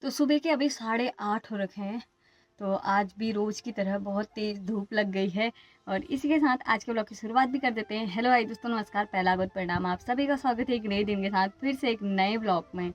तो सुबह के अभी 8:30 हो रखे हैं। तो आज भी रोज़ की तरह बहुत तेज़ धूप लग गई है और इसी के साथ आज के ब्लॉग की शुरुआत भी कर देते हैं। हेलो हाय दोस्तों, नमस्कार, पहला गुड प्रणाम। आप सभी का स्वागत है एक नए दिन के साथ फिर से एक नए ब्लॉग में।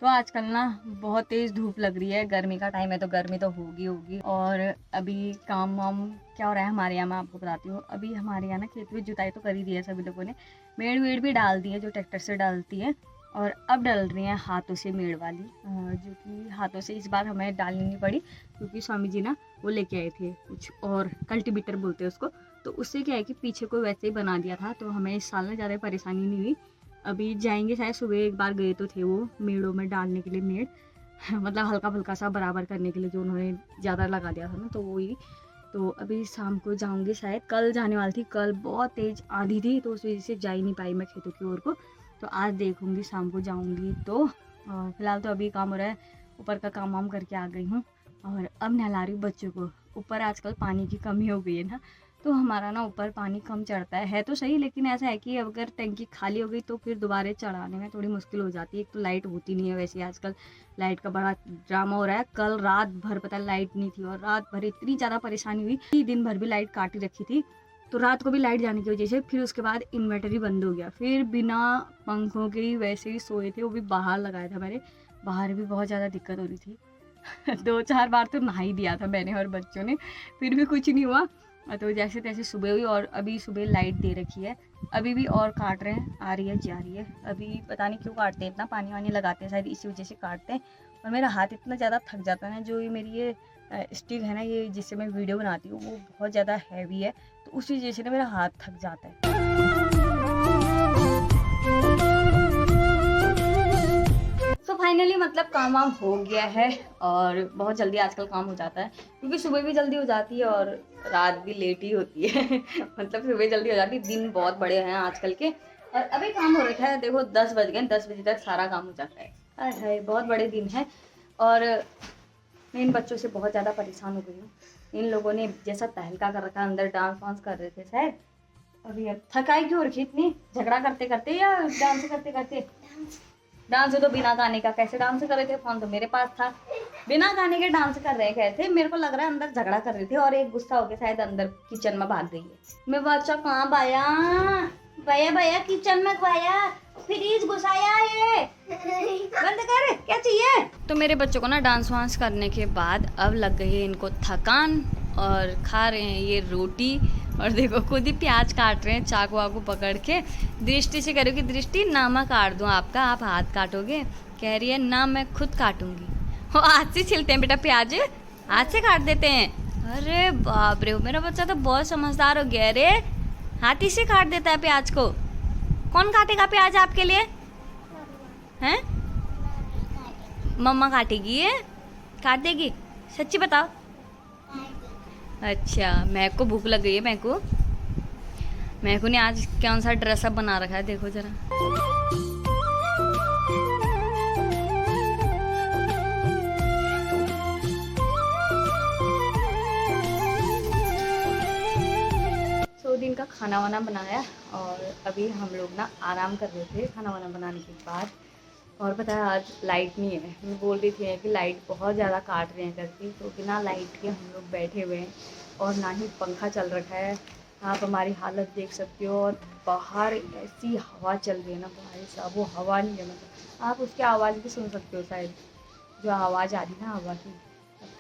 तो आजकल ना बहुत तेज़ धूप लग रही है, गर्मी का टाइम है तो गर्मी तो होगी होगी। और अभी काम वाम क्या हो रहा है हमारे यहाँ, मैं आपको बताती हूँ। अभी हमारे यहाँ ना खेत में जुताई तो कर ही दी है सभी लोगों ने, मेड़ वेड़ भी डाल दी है जो ट्रैक्टर से डालती है। और अब डल रही हैं हाथों से मेड़ वाली, जो कि हाथों से इस बार हमें डालनी नहीं पड़ी क्योंकि स्वामी जी ना वो लेके आए थे कुछ और, कल्टीवेटर बोलते हैं उसको। तो उससे क्या है कि पीछे को वैसे ही बना दिया था, तो हमें इस साल ना ज़्यादा परेशानी नहीं हुई। अभी जाएंगे शायद, सुबह एक बार गए तो थे वो मेड़ों में डालने के लिए मेड़ मतलब हल्का फुल्का सा बराबर करने के लिए, जो उन्होंने ज़्यादा लगा दिया था ना, तो वो ही। तो अभी शाम को जाऊंगी शायद, कल जाने वाली थी, कल बहुत तेज़ आंधी थी तो उस वजह से जा ही नहीं पाई मैं खेतों की ओर को। तो आज देखूंगी शाम को जाऊंगी तो। फिलहाल तो अभी काम हो रहा है, ऊपर का काम वाम करके आ गई हूँ और अब नहला रही हूँ बच्चों को। ऊपर आजकल पानी की कमी हो गई है ना, तो हमारा ना ऊपर पानी कम चढ़ता है तो सही, लेकिन ऐसा है कि अगर टंकी खाली हो गई तो फिर दोबारा चढ़ाने में थोड़ी मुश्किल हो जाती है। एक तो लाइट होती नहीं है, वैसे आजकल लाइट का बड़ा ड्रामा हो रहा है। कल रात भर पता लाइट नहीं थी और रात भर इतनी ज़्यादा परेशानी हुई, दिन भर भी लाइट काटी रखी थी। तो रात को भी लाइट जाने की वजह से फिर उसके बाद इन्वर्टर ही बंद हो गया, फिर बिना पंखों के ही वैसे ही सोए थे, वो भी बाहर लगाया था मैंने। बाहर भी बहुत ज़्यादा दिक्कत हो रही थी 2-4 बार तो नहा ही दिया था मैंने और बच्चों ने, फिर भी कुछ नहीं हुआ। तो जैसे तैसे सुबह हुई और अभी सुबह लाइट दे रखी है। अभी भी और काट रहे हैं, आ रही है जा रही है। अभी पता नहीं क्यों काटते हैं, इतना पानी वानी लगाते हैं शायद इसी वजह से काटते हैं। और मेरा हाथ इतना ज़्यादा थक जाता है ना, जो ये मेरी ये स्टिक है ना, ये जिससे मैं वीडियो बनाती हूँ, वो बहुत ज़्यादा हैवी है, तो उस वजह से ना मेरा हाथ थक जाता है। तो फाइनली मतलब काम वाम हो गया है और बहुत जल्दी आजकल काम हो जाता है क्योंकि सुबह भी जल्दी हो जाती है और रात भी लेट ही होती है मतलब सुबह जल्दी हो जाती है, दिन बहुत बड़े हैं आजकल के। और अभी काम हो रखा है, देखो 10 बज गए, 10 बजे तक सारा काम हो जाता है। अरे बहुत बड़े दिन है। और मैं इन बच्चों से बहुत ज़्यादा परेशान हो गई हूँ। इन लोगों ने जैसा तहलका कर रखा, अंदर डांस वांस कर रहे थे शायद। अभी अब थकाई क्यों रखी इतनी, झगड़ा करते करते या डांस करते करते? डांस तो बिना गाने का कैसे डांस कर रहे थे, फोन तो मेरे पास था। बिना गाने के डांस कर रहे कैसे? मेरे को लग रहा है अंदर झगड़ा कर रहे थे और एक गुस्सा होके शायद अंदर किचन में भाग गई है। मैं बच्चा कहाँ पाया, भैया भैया किचन में पाया, फ्रीज घुसाया, ये बंद कर, क्या चाहिए? तो मेरे बच्चों को ना डांस वांस करने के बाद अब लग गई है इनको थकान और खा रहे हैं ये रोटी। और देखो खुद ही प्याज काट रहे हैं चाकू वाकू पकड़ के। दृष्टि से करोगी, दृष्टि ना मैं काट दूँ आपका, आप हाथ काटोगे? कह रही है ना मैं खुद काटूंगी। वो हाथ से छिलते हैं बेटा प्याज, हाथ से काट देते हैं। अरे बाप रे, मेरा बच्चा तो बहुत समझदार हो गया। अरे हाथ ही से काट देता है प्याज को। कौन काटेगा प्याज आपके लिए? हैं? मम्मा काटेगी? है काट देगी? सच्ची बताओ। अच्छा, मैक को भूख लग गई है। मैकू ने आज कौन सा ड्रेसअप बना रखा है, देखो जरा। दिन का खाना वाना बनाया और अभी हम लोग ना आराम कर रहे थे खाना वाना बनाने के बाद। और पता है आज लाइट नहीं है, मैं बोल रही थी कि लाइट बहुत ज़्यादा काट रहे हैं करके, तो बिना लाइट के हम लोग बैठे हुए हैं और ना ही पंखा चल रखा है। आप हमारी हालत देख सकते हो और बाहर ऐसी हवा चल रही है ना भाई साहब, वो हवा नहीं है, मतलब आप उसकी आवाज़ भी सुन सकते हो शायद, जो आवाज़ आ रही है ना हवा की।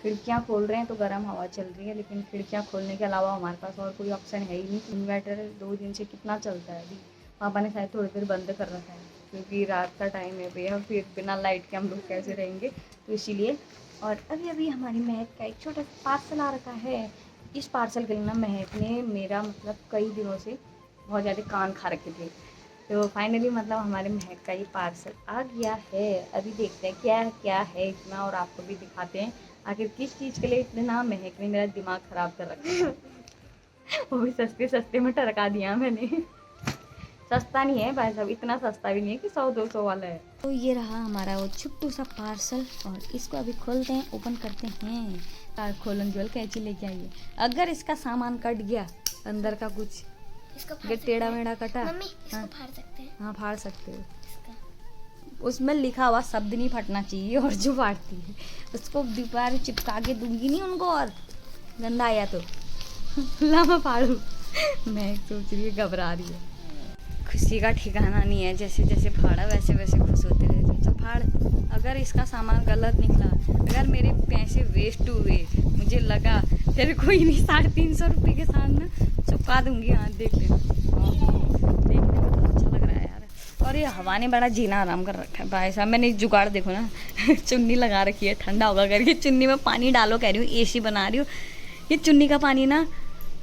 खिड़कियाँ खोल रहे हैं तो गर्म हवा चल रही है, लेकिन खिड़कियाँ खोलने के अलावा हमारे पास और कोई ऑप्शन है ही नहीं। इन्वर्टर 2 दिन से कितना चलता है, अभी पापा ने शायद थोड़ी देर बंद कर रखा है क्योंकि रात का टाइम है भैया, फिर बिना लाइट के हम लोग कैसे रहेंगे, तो इसीलिए। और अभी अभी हमारी महक का एक छोटा सा पार्सल आ रखा है। इस पार्सल के लिए ना महक ने मेरा मतलब कई दिनों से बहुत ज़्यादा कान खा रखे थे, तो फाइनली मतलब हमारे महक का ये पार्सल आ गया है। अभी देखते हैं क्या क्या है इतना और आपको भी दिखाते हैं आखिर किस चीज़ के लिए इतना महक ने मेरा दिमाग ख़राब कर रखा है वो भी सस्ते सस्ते में टरका दिया मैंने सस्ता नहीं है भाई साहब, इतना सस्ता भी नहीं है कि 100-200 वाला है। तो ये रहा हमारा वो छोटू सा पार्सल और इसको अभी खोलते हैं, ओपन करते हैं। कार खोलन ज्वेल कैची लेके आइए। अगर इसका सामान कट गया, अंदर का कुछ टेढ़ा मेढ़ा कटा, मम्मी इसको फाड़ सकते हैं? हाँ फाड़ सकते हो। उसमें लिखा हुआ शब्द नहीं फटना चाहिए, और जो फाड़ती है उसको दीवार चिपका के दूंगी नहीं उनको, और गंदा आया तो ला मैं फाड़ू। मैं सोच रही है, घबरा रही है। खुशी का ठिकाना नहीं है, जैसे जैसे फाड़ा वैसे वैसे खुश होते रहते हैं। चल फाड़। अगर इसका सामान गलत निकला, अगर मेरे पैसे वेस्ट हुए, मुझे लगा तेरे कोई नहीं 350 रुपये के साथ ना चुका दूंगी। हाँ देख लेना, देखने में तो अच्छा लग रहा है यार। और ये हवा ने बड़ा जीना आराम कर रखा है भाई साहब। मैंने एक जुगाड़ देखो ना चुन्नी लगा रखी है, ठंडा होगा करके चुन्नी में पानी डालो कह रही हूँ, एसी बना रही हूँ। ये चुन्नी का पानी ना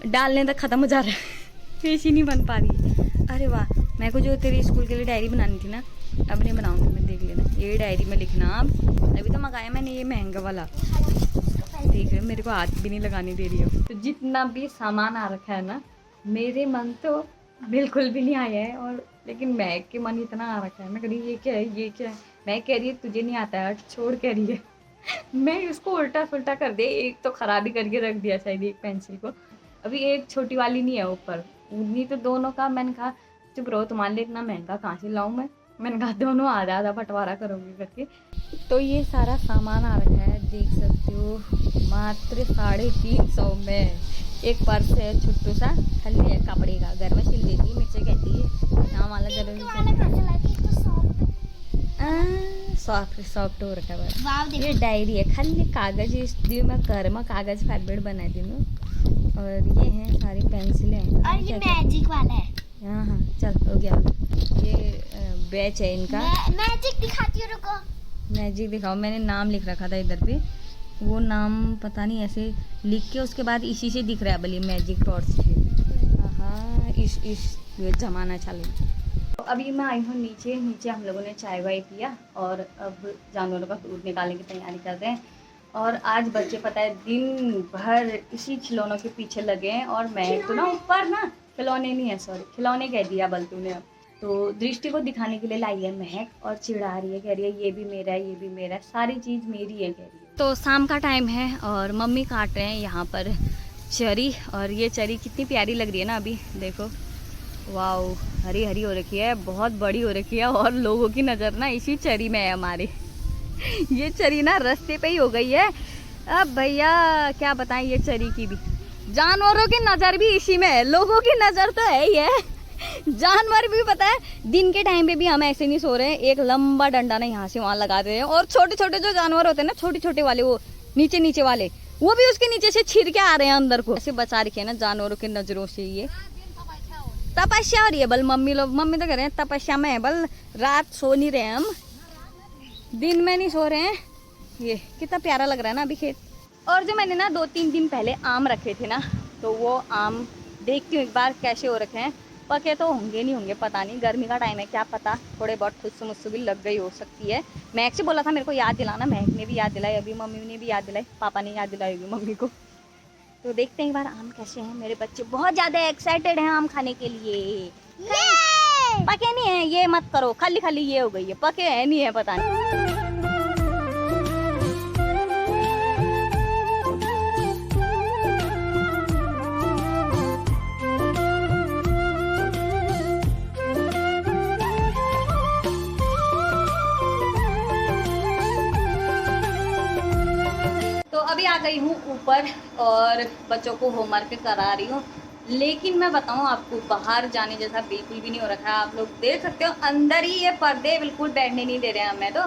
डालने तक ख़त्म हो जा रहा है, एसी नहीं बन पा रही। अरे वाह, मेरे को जो तेरी स्कूल के लिए डायरी बनानी थी ना, अब नहीं बनाऊंगी मैं, देख लेना। ये डायरी में लिखना अब, अभी तो मंगाया मैंने ये महंगा वाला, देख रहे मेरे को हाथ भी नहीं लगाने दे रही है। तो जितना भी सामान आ रखा है ना, मेरे मन तो बिल्कुल भी नहीं आया है, और लेकिन महक के मन इतना आ रखा है। मैं कह रही ये क्या है, ये क्या है। मैं कह रही है तुझे नहीं आता है, छोड़ कह रही है। मैं उसको उल्टा सुल्टा कर दिया, एक तो खराब ही करके रख दिया शायद एक पेंसिल को। अभी एक छोटी वाली नहीं है ऊपर, उन्हीं तो दोनों का। मैंने कहा चुप रहो, तुम्हारे लिए इतना महंगा कहाँ से लाऊं मैं। मैंने कहा दोनों आधा आधा बंटवारा करोगे करके। तो ये सारा सामान आ रखा है, देख सकते हो, मात्र 350 में। एक पर्स है छोटू सा, खाली है कपड़े का, घर में सिल देती है, मिर्चे कहती है यहाँ वाला घर सॉफ्ट हो रखा है। ये डायरी है, खाली कागज इसलिए मैं घर में कागज फैब्रिक बना दी हूँ। और ये हैं सारी पेंसिलें हैं, और ये मैजिक वाला है। हाँ हाँ चल हो गया। ये बैच है इनका। मैजिक दिखाती हूँ, रुको। मैजिक दिखाओ। मैंने नाम लिख रखा था इधर पे, वो नाम पता नहीं ऐसे लिख के उसके बाद इसी से दिख रहा है भले मैजिक टॉर्च से। हाँ इस जमाना चले। तो अभी मैं आई हूँ नीचे हम लोगों ने चाय वाय पिया, और अब जानवरों का दूध निकालने की तैयारी कर रहे हैं। और आज बच्चे पता है दिन भर इसी खिलौनों के पीछे लगे हैं, और मैं तो ना ऊपर ना खिलौने नहीं है, सॉरी खिलौने कह दिया बल्तू ने। अब तो दृष्टि को दिखाने के लिए लाई है महक, और चिढ़ा रही है, कह रही है ये भी मेरा है, ये भी मेरा है, सारी चीज़ मेरी है कह रही है। तो शाम का टाइम है और मम्मी काट रहे हैं यहाँ पर चरी, और ये चरी कितनी प्यारी लग रही है ना, अभी देखो वाओ, हरी हरी हो रखी है, बहुत बड़ी हो रखी है, और लोगों की नज़र ना इसी चरी में है हमारे। ये चरी ना रास्ते पे ही हो गई है। अब भैया क्या बताएं, ये चरी की भी जानवरों की नज़र भी इसी में है, लोगों की नज़र तो है ही है। जानवर भी पता है दिन के टाइम पे भी हम ऐसे नहीं सो रहे हैं, एक लंबा डंडा ना यहाँ से वहाँ लगा दे रहे हैं, और छोटे छोटे जो जानवर होते हैं ना, छोटे छोटे वाले, वो नीचे नीचे वाले, वो भी उसके नीचे से छिर के आ रहे हैं अंदर को। ऐसे बचा रखे हैं ना जानवरों की नज़रों से। ये तपस्या हो रही है बल, मम्मी तो कह रहे हैं तपस्या में है बल, रात सो नहीं रहे हम, दिन में नहीं सो रहे हैं। ये कितना प्यारा लग रहा है ना अभी खेत। और जो मैंने ना 2-3 दिन पहले आम रखे थे ना, तो वो आम देखती हूँ एक बार कैसे हो रखे हैं। पके तो होंगे नहीं होंगे पता नहीं, गर्मी का टाइम है क्या पता, थोड़े बहुत खुद मुझसे भी लग गई हो सकती है। महक से बोला था मेरे को याद दिलाना, महक ने भी याद दिलाई, अभी मम्मी ने भी याद दिलाई, पापा ने याद दिलाई होगी मम्मी को। तो देखते हैं एक बार आम कैसे हैं। मेरे बच्चे बहुत ज़्यादा एक्साइटेड हैं आम खाने के लिए। पके नहीं है ये मत करो, खाली खाली ये हो गई है, पके है नहीं है पता नहीं। अभी आ गई हूँ ऊपर और बच्चों को होमवर्क करा रही हूँ, लेकिन मैं बताऊँ आपको बाहर जाने जैसा बिल्कुल भी नहीं हो रखा है। आप लोग देख सकते हो अंदर ही ये पर्दे बिल्कुल बैठने नहीं दे रहे हैं हमें तो।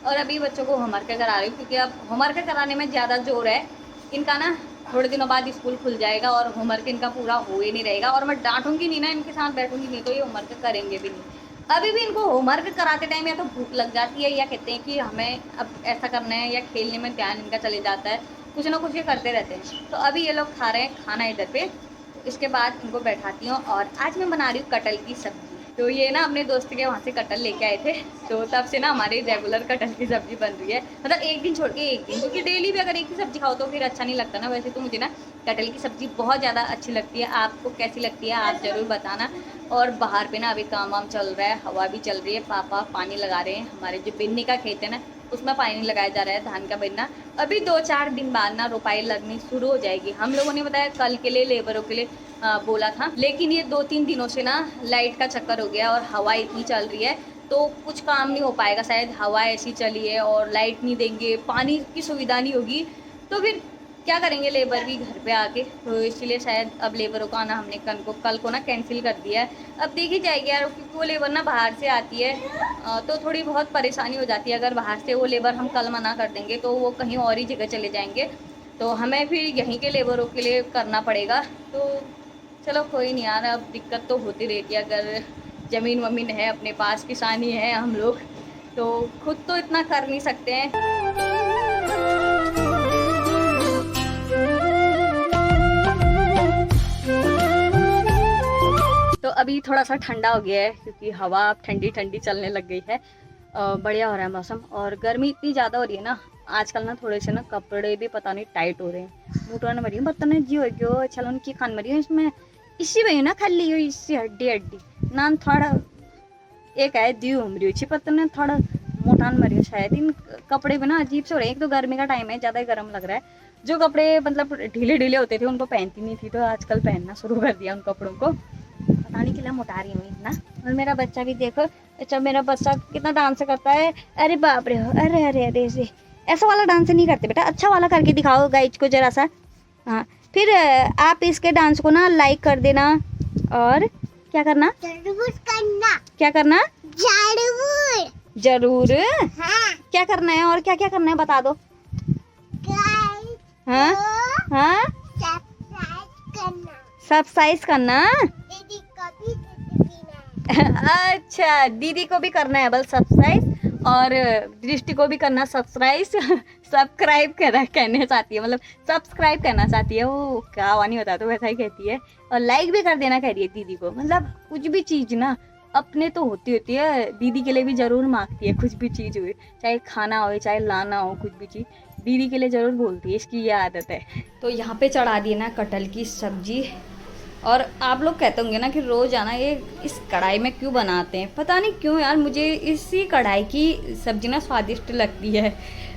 और अभी बच्चों को होमवर्क करा रही हूँ क्योंकि अब होमवर्क कराने में ज़्यादा जोर है इनका ना, थोड़े दिनों बाद स्कूल खुल जाएगा और होमवर्क इनका पूरा हो ही नहीं रहेगा, और मैं डांटूंगी नहीं ना, इनके साथ बैठूंगी नहीं तो ये होमवर्क करेंगे भी नहीं। अभी भी इनको होमवर्क कराते टाइम या तो भूख लग जाती है, या कहते हैं कि हमें अब ऐसा करना है, या खेलने में ध्यान इनका चले जाता है, कुछ ना कुछ ये करते रहते हैं। तो अभी ये लोग खा रहे हैं खाना इधर पे, तो इसके बाद इनको बैठाती हूँ। और आज मैं बना रही हूँ कटहल की सब्ज़ी। तो ये ना अपने दोस्त के वहाँ से कटहल लेके आए थे, तो तब से ना हमारी रेगुलर कटहल की सब्ज़ी बन रही है, मतलब एक दिन छोड़ के एक दिन, क्योंकि डेली भी अगर एक ही सब्ज़ी खाओ तो फिर अच्छा नहीं लगता ना। वैसे तो मुझे ना कटहल की सब्ज़ी बहुत ज़्यादा अच्छी लगती है, आपको कैसी लगती है आप ज़रूर बताना। और बाहर पे ना अभी काम वाम चल रहा है, हवा भी चल रही है, पापा पानी लगा रहे हैं, हमारे जो बिन्नी का खेत है ना उसमें पानी लगाया जा रहा है, धान का बिन्ना। अभी 2-4 दिन बाद ना रोपाई लगनी शुरू हो जाएगी। हम लोगों ने बताया कल के लिए लेबरों के लिए बोला था, लेकिन ये 2-3 दिनों से ना लाइट का चक्कर हो गया और हवा इतनी चल रही है तो कुछ काम नहीं हो पाएगा शायद, हवा ऐसी चली है और लाइट नहीं देंगे, पानी की सुविधा नहीं होगी, तो फिर क्या करेंगे लेबर भी घर पे आके। तो इसलिए शायद अब लेबरों को आना हमने कल को ना कैंसिल कर दिया है। अब देखी जाएगी यार, क्योंकि वो लेबर ना बाहर से आती है, तो थोड़ी बहुत परेशानी हो जाती है। अगर बाहर से वो लेबर हम कल मना कर देंगे तो वो कहीं और ही जगह चले जाएंगे, तो हमें फिर यहीं के लेबरों के लिए करना पड़ेगा। तो चलो कोई नहीं यार, अब दिक्कत तो होती रहती है। अगर ज़मीन वमीन है अपने पास, किसानी है हम लोग, तो खुद तो इतना कर नहीं सकते हैं। तो अभी थोड़ा सा ठंडा हो गया है, क्योंकि हवा अब ठंडी ठंडी चलने लग गई है। बढ़िया हो रहा है मौसम, और गर्मी इतनी ज़्यादा हो रही है ना आजकल ना, थोड़े से ना कपड़े भी पता नहीं टाइट हो रहे हैं। मुटवाने मरी बर्तन जी हो गयो, चलो उनकी खान मरी इसमें इसी वही ना खाली हो, इससे हड्डी हड्डी नान थोड़ा एक है दी उमरी अच्छी पता नहीं थोड़ा मोटान मरी शायद। इन कपड़े भी ना अजीब से हो रहे हैं। एक तो गर्मी का टाइम है, ज़्यादा गर्म लग रहा है। जो कपड़े मतलब ढीले ढीले होते थे उनको पहनती नहीं थी, तो आजकल पहनना शुरू कर दिया उन कपड़ों को। पता नहीं कितना मोटा रही हूँ इतना। और मेरा बच्चा भी देखो, अच्छा मेरा बच्चा कितना डांस करता है। अरे बाप रे, अरे अरे अरे से ऐसा वाला डांस नहीं करते बेटा, अच्छा वाला करके दिखाओ गाइज को जरा सा। हाँ, फिर आप इसके डांस को ना लाइक कर देना, और क्या करना, जरूर करना, क्या करना, जरूर, जरूर। हाँ, क्या करना है और क्या क्या करना है बता दो। गाइस हाँ हाँ, सब्सक्राइब करना, सब्सक्राइब करना। दीदी को भी देना। अच्छा, दीदी को भी करना है बल सब्सक्राइब, और दृष्टि को भी करना सब्सक्राइब। सब्सक्राइब कहना चाहती है, मतलब सब्सक्राइब करना चाहती है वो, क्या वानी होता तो वैसा ही कहती है। और लाइक भी कर देना कह रही है दीदी को। मतलब कुछ भी चीज़ ना अपने तो होती है, दीदी के लिए भी ज़रूर मांगती है। कुछ भी चीज़ हुई, चाहे खाना हो चाहे लाना हो, कुछ भी चीज़ दीदी के लिए ज़रूर बोलती है, इसकी ये आदत है। तो यहाँ पे चढ़ा दी ना कटहल की सब्जी। और आप लोग कहते होंगे ना कि रोज़ आना ये इस कढ़ाई में क्यों बनाते हैं, पता नहीं क्यों यार, मुझे इसी कढ़ाई की सब्जी ना स्वादिष्ट लगती है,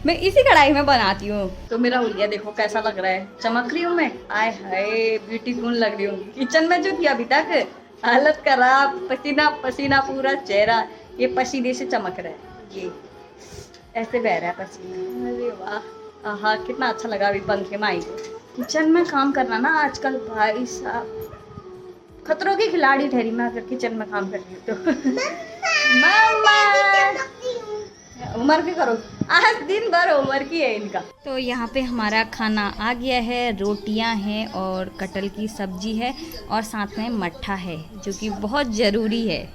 मैं इसी कढ़ाई में बनाती हूँ। तो मेरा हुलिया देखो कैसा लग रहा है, चमक रही हूँ मैं, आय हाय ब्यूटीफुल लग रही हूँ। किचन में जो किया अभी तक हालत खराब, पसीना पसीना पूरा चेहरा, ये पसीने से चमक रहा है, ये ऐसे बह रहा है पसीना। अरे वाह, हाँ कितना अच्छा लगा अभी पंखे में आई। किचन में काम करना ना आजकल भाई साहब खतरों की खिलाड़ी ठहरी मैं, अगर किचन में काम कर रही हूँ तो। मम्मा उम्र की करो, आज दिन भर उम्र की है इनका। तो यहाँ पे हमारा खाना आ गया है, रोटियाँ हैं और कटहल की सब्जी है, और साथ में मट्ठा है जो कि बहुत ज़रूरी है।